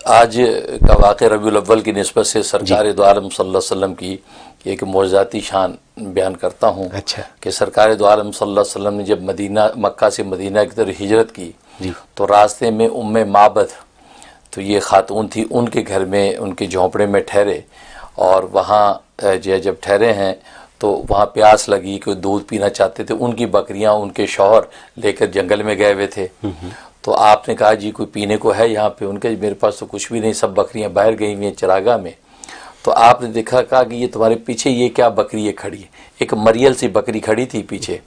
آج کا واقعہ ربیع الاول کی نسبت سے سرکار دو عالم صلی اللہ علیہ وسلم کی ایک معجزاتی شان بیان کرتا ہوں کہ سرکار دو عالم صلی اللہ علیہ وسلم نے جب مکہ سے مدینہ کی طرف ہجرت کی تو راستے میں معبد تو یہ خاتون تھی، ان کے گھر میں ان کے جھونپڑے میں ٹھہرے، اور وہاں جب ٹھہرے ہیں تو وہاں پیاس لگی کہ دودھ پینا چاہتے تھے، ان کی بکریاں ان کے شوہر لے کر جنگل میں گئے ہوئے تھے، تو آپ نے کہا جی کوئی پینے کو ہے یہاں پہ؟ ان کے میرے پاس تو کچھ بھی نہیں، سب بکریاں باہر گئی ہوئی ہیں چراگاہ میں۔ تو آپ نے دیکھا، کہا کہ یہ تمہارے پیچھے یہ کیا بکری ہے کھڑی ہے؟ ایک مریل سی بکری کھڑی تھی پیچھے،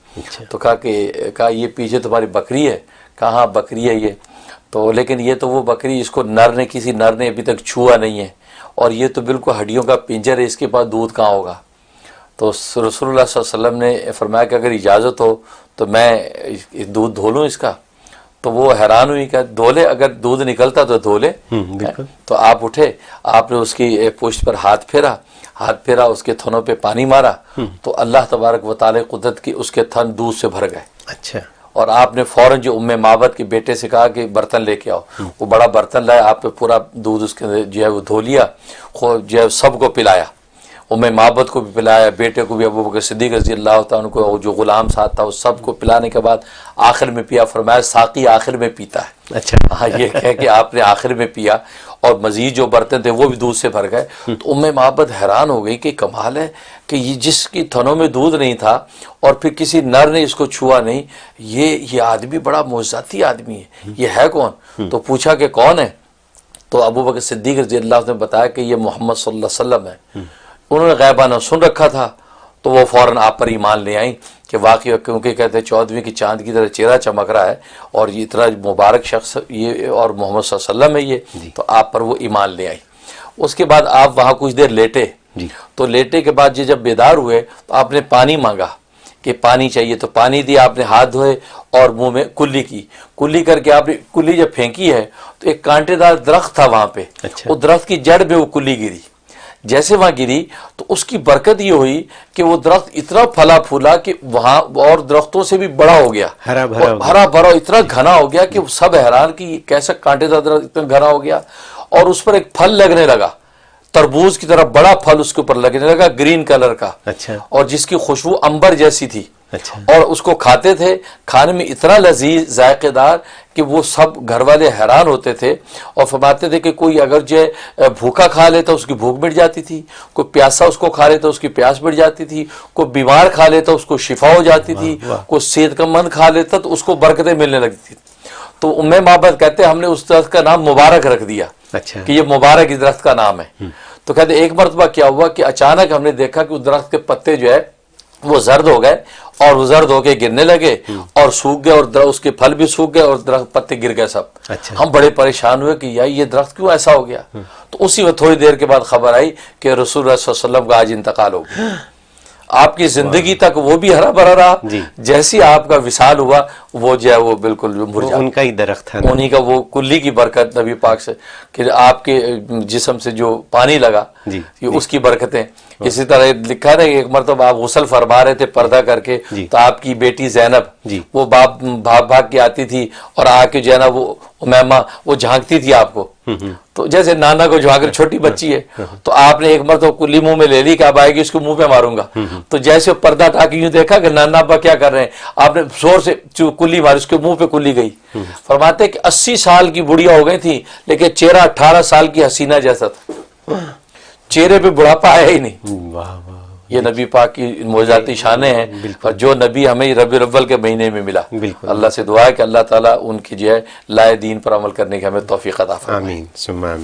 تو کہا یہ پیچھے تمہاری بکری ہے؟ کہا ہاں بکری ہے یہ، تو لیکن یہ تو وہ بکری اس کو کسی نر نے ابھی تک چھوا نہیں ہے، اور یہ تو بالکل ہڈیوں کا پنجر ہے، اس کے پاس دودھ کہاں ہوگا؟ تو رسول اللہ صلی اللہ علیہ وسلم نے فرمایا کہ اگر اجازت ہو تو میں دودھ دھو لوں اس کا؟ تو وہ حیران ہوئی کہ دھو لے، اگر دودھ نکلتا تو دھو لے۔ تو آپ اٹھے، آپ نے اس کی پشت پر ہاتھ پھیرا، اس کے تھنوں پہ پانی مارا، تو اللہ تبارک و تعالی قدرت کی اس کے تھن دودھ سے بھر گئے۔ اچھا، اور آپ نے فوراً جو معبد کے بیٹے سے کہا کہ برتن لے کے آؤ، وہ بڑا برتن لائے، آپ نے پورا دودھ اس کے جو ہے وہ دھو لیا، جو ہے سب کو پلایا، معبد کو بھی پلایا، بیٹے کو بھی، ابوبکر صدیق رضی اللہ تعالیٰ کو، جو غلام ساتھ تھا، اس سب کو پلانے کے بعد آخر میں پیا، فرمایا ساقی آخر میں پیتا ہے۔ اچھا، ہاں یہ کہہ کہ آپ نے آخر میں پیا، اور مزید جو برتن تھے وہ بھی دودھ سے بھر گئے۔ تو معبد حیران ہو گئی کہ کمال ہے کہ یہ جس کی تھنوں میں دودھ نہیں تھا اور پھر کسی نر نے اس کو چھوا نہیں، یہ آدمی بڑا معجزاتی آدمی ہے، یہ ہے کون؟ تو پوچھا کہ کون ہے؟ تو ابوبکر صدیق رضی اللہ عنہ نے بتایا کہ یہ محمد صلی اللہ علیہ وسلم ہے۔ انہوں نے غیبانہ سن رکھا تھا، تو وہ فوراً آپ پر ایمان لے آئیں کہ واقعی، کیونکہ کہتے ہیں 14ویں کی چاند کی طرح چہرہ چمک رہا ہے، اور یہ اتنا مبارک شخص یہ، اور محمد صلی اللہ علیہ وسلم ہے یہ، تو آپ پر وہ ایمان لے آئیں۔ اس کے بعد آپ وہاں کچھ دیر لیٹے، تو لیٹے کے بعد جب بیدار ہوئے تو آپ نے پانی مانگا کہ پانی چاہیے، تو پانی دیا، آپ نے ہاتھ دھوئے اور منہ میں کلی کر کے آپ نے کلی جب پھینکی ہے تو ایک کانٹے دار درخت تھا وہاں پہ، وہ درخت کی جڑ میں وہ کلی گری، جیسے وہاں گری تو اس کی برکت یہ ہوئی کہ وہ درخت اتنا پھلا پھولا کہ وہاں اور درختوں سے بھی بڑا ہو گیا، ہرا بھرا، اتنا گھنا ہو گیا کہ سب حیران کہ کیسا کانٹے دار درخت اتنا گھنا ہو گیا، اور اس پر ایک پھل لگنے لگا، تربوز کی طرح بڑا پھل اس کے اوپر لگنے لگا، گرین کلر کا، اور جس کی خوشبو عنبر جیسی تھی، اور اس کو کھاتے تھے، کھانے میں اتنا لذیذ ذائقے دار کہ وہ سب گھر والے حیران ہوتے تھے، اور فرماتے تھے کہ کوئی اگر جو بھوکا کھا لیتا اس کی بھوک مٹ جاتی تھی، کوئی پیاسا اس کو کھا لیتا اس کی پیاس مٹ جاتی تھی، کوئی بیمار کھا لیتا اس کو شفا ہو جاتی تھی، کوئی صحت مند کھا لیتا تو اس کو برکتیں ملنے لگتی تھی۔ تو معبد کہتے ہیں ہم نے اس درخت کا نام مبارک رکھ دیا کہ یہ مبارک اس درخت کا نام ہے۔ تو کہتے ایک مرتبہ کیا ہوا کہ اچانک ہم نے دیکھا کہ اس درخت کے پتے جو ہے وہ زرد ہو گئے، اور وہ زرد ہو کے گرنے لگے اور سوکھ گئے، اور اس کے پھل بھی سوکھ گئے اور درخت پتے گر گئے سب۔ ہم بڑے پریشان ہوئے کہ یار یہ درخت کیوں ایسا ہو گیا؟ تو اسی وقت تھوڑی دیر کے بعد خبر آئی کہ رسول اللہ صلی اللہ علیہ وسلم کا آج انتقال ہو گیا۔ آپ کی زندگی تک وہ بھی ہرا بھرا رہا، جیسی آپ کا وصال ہوا وہ جو ہے وہ بالکل مرجھا، ان کا ہی درخت ہے، انہی کا وہ کلی کی برکت نبی پاک سے کہ آپ کے جسم سے جو پانی لگا اس کی برکتیں۔ اسی طرح لکھا ہے کہ ایک مرتبہ آپ غسل فرما رہے تھے پردہ کر کے، تو آپ کی بیٹی زینب وہ بھاگ کے آتی تھی اور آ کے جو ہے نا وہ امیمہ وہ جھانکتی تھی آپ کو، تو جیسے نانا کو جھانک کر، چھوٹی بچی ہے، تو آپ نے ایک مرتبہ کلی منہ میں لے لی کہ اب آئے گی اس کو منہ پہ ماروں گا، تو جیسے پردہ ہٹا کے یوں دیکھا کہ نانا ابا کیا کر رہے ہیں، آپ نے زور سے کلی ماری، اس کے منہ پہ کلی گئی۔ فرماتے کہ 80 سال کی بڑھیا ہو گئی تھی لیکن چہرہ 18 سال کی حسینہ جیسا تھا، چہرے پہ بڑھاپا آیا ہی نہیں۔ یہ نبی پاک کی معجزاتی شانیں ہیں، اور جو نبی ہمیں ربیع الاول کے مہینے میں ملا، اللہ سے دعا ہے کہ اللہ تعالیٰ ان کی جو ہے لائے دین پر عمل کرنے کی ہمیں توفیق عطا فرمائے۔ آمین۔